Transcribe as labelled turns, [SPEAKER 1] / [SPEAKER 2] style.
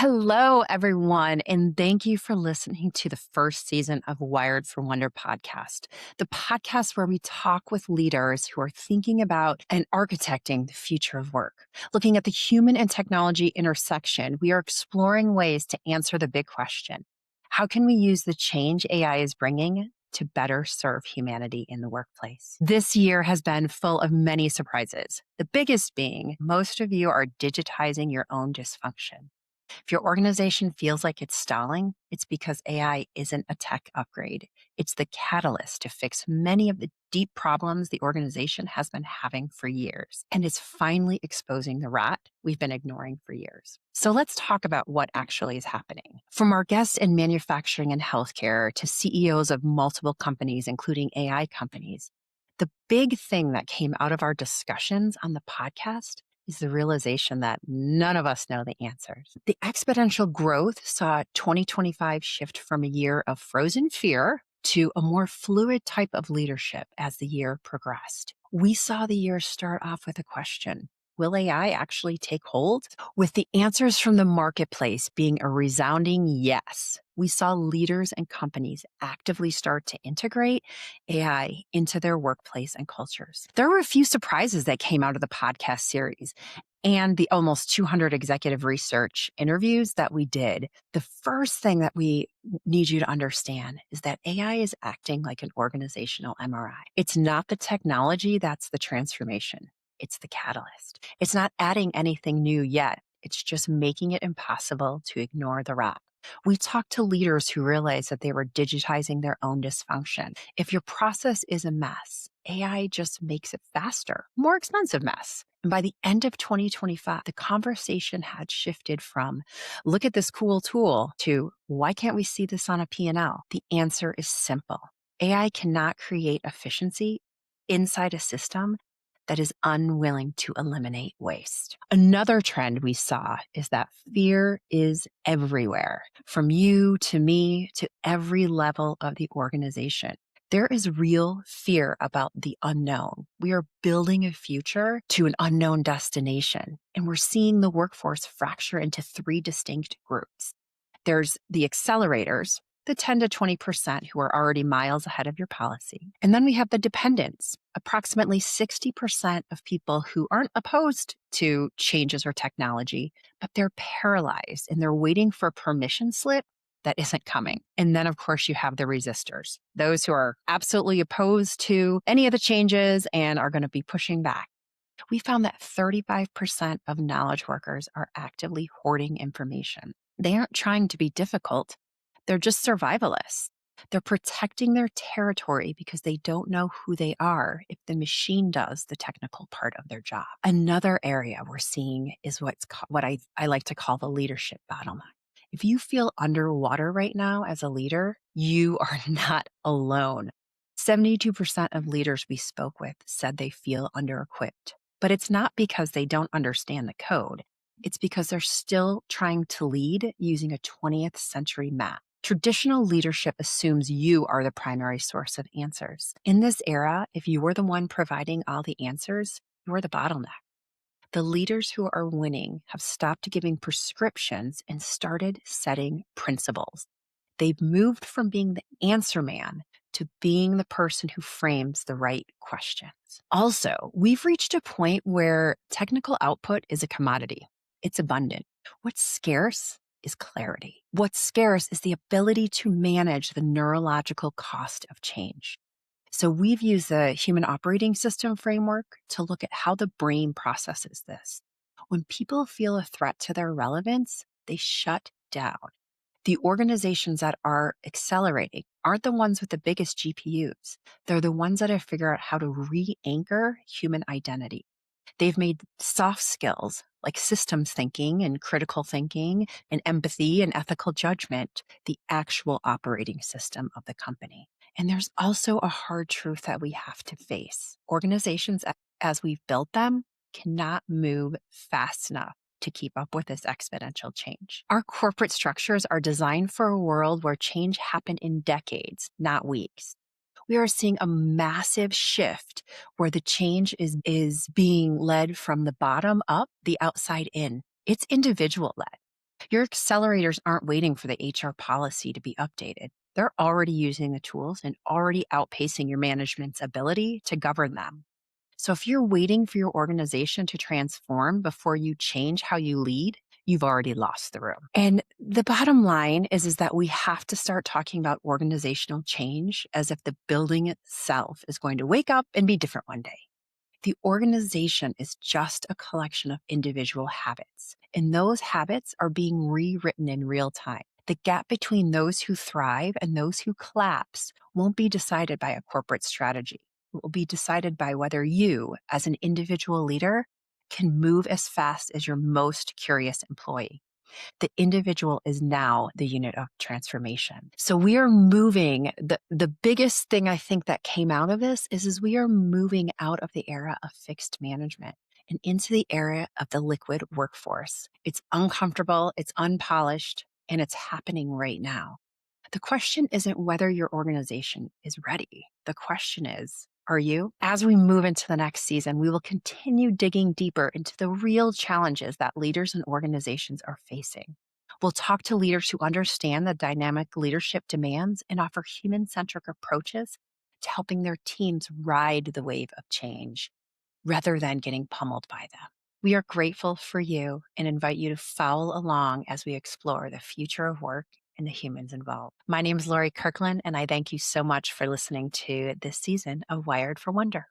[SPEAKER 1] Hello, everyone, and thank you for listening to the first season of Wired for Wonder podcast, the podcast where we talk with leaders who are thinking about and architecting the future of work. Looking at the human and technology intersection, we are exploring ways to answer the big question: how can we use the change AI is bringing to better serve humanity in the workplace? This year has been full of many surprises, the biggest being most of you are digitizing your own dysfunction. If your organization feels like it's stalling, it's because AI isn't a tech upgrade. It's the catalyst to fix many of the deep problems the organization has been having for years. And it's finally exposing the rot we've been ignoring for years. So let's talk about what actually is happening. From our guests in manufacturing and healthcare to CEOs of multiple companies, including AI companies, the big thing that came out of our discussions on the podcast is the realization that none of us know the answers. The exponential growth saw 2025 shift from a year of frozen fear to a more fluid type of leadership as the year progressed. We saw the year start off with a question: will AI actually take hold? With the answers from the marketplace being a resounding yes, we saw leaders and companies actively start to integrate AI into their workplace and cultures. There were a few surprises that came out of the podcast series and the almost 200 executive research interviews that we did. The first thing that we need you to understand is that AI is acting like an organizational MRI. It's not the technology that's the transformation. It's the catalyst. It's not adding anything new yet. It's just making it impossible to ignore the rot. We talked to leaders who realized that they were digitizing their own dysfunction. If your process is a mess, AI just makes it faster, more expensive mess. And by the end of 2025, the conversation had shifted from look at this cool tool to why can't we see this on a P&L? The answer is simple. AI cannot create efficiency inside a system that is unwilling to eliminate waste. Another trend we saw is that fear is everywhere, from you to me to every level of the organization. There is real fear about the unknown. We are building a future to an unknown destination, and we're seeing the workforce fracture into three distinct groups. There's the accelerators, the 10 to 20% who are already miles ahead of your policy. And then we have the dependents, approximately 60% of people who aren't opposed to changes or technology, but they're paralyzed and they're waiting for a permission slip that isn't coming. And then, of course, you have the resistors, those who are absolutely opposed to any of the changes and are going to be pushing back. We found that 35% of knowledge workers are actively hoarding information. They aren't trying to be difficult. They're just survivalists. They're protecting their territory because they don't know who they are if the machine does the technical part of their job. Another area we're seeing is what I like to call the leadership bottleneck. If you feel underwater right now as a leader, you are not alone. 72% of leaders we spoke with said they feel under-equipped. But it's not because they don't understand the code. It's because they're still trying to lead using a 20th century map. Traditional leadership assumes you are the primary source of answers. In this era, if you were the one providing all the answers, you're the bottleneck. The leaders who are winning have stopped giving prescriptions and started setting principles. They've moved from being the answer man to being the person who frames the right questions. Also, we've reached a point where technical output is a commodity. It's abundant. What's scarce is clarity. What's scarce is the ability to manage the neurological cost of change. So we've used the human operating system framework to look at how the brain processes this. When people feel a threat to their relevance, they shut down. The organizations that are accelerating aren't the ones with the biggest GPUs. They're the ones that have figured out how to re-anchor human identity. They've made soft skills like systems thinking and critical thinking and empathy and ethical judgment the actual operating system of the company. And there's also a hard truth that we have to face. Organizations, as we've built them, cannot move fast enough to keep up with this exponential change. Our corporate structures are designed for a world where change happened in decades, not weeks. We are seeing a massive shift where the change is being led from the bottom up, the outside in. It's individual led. Your accelerators aren't waiting for the HR policy to be updated. They're already using the tools and already outpacing your management's ability to govern them. So if you're waiting for your organization to transform before you change how you lead, you've already lost the room. And the bottom line is that we have to start talking about organizational change as if the building itself is going to wake up and be different one day. The organization is just a collection of individual habits, and those habits are being rewritten in real time. The gap between those who thrive and those who collapse won't be decided by a corporate strategy. It will be decided by whether you, as an individual leader, can move as fast as your most curious employee. The individual is now the unit of transformation. So we are moving. The biggest thing I think that came out of this is we are moving out of the era of fixed management and into the era of the liquid workforce. It's uncomfortable, it's unpolished, and it's happening right now. The question isn't whether your organization is ready. The question is, are you? As we move into the next season, we will continue digging deeper into the real challenges that leaders and organizations are facing. We'll talk to leaders who understand the dynamic leadership demands and offer human-centric approaches to helping their teams ride the wave of change rather than getting pummeled by them. We are grateful for you and invite you to follow along as we explore the future of work and the humans involved. My name is Lori Kirkland, and I thank you so much for listening to this season of Wired for Wonder.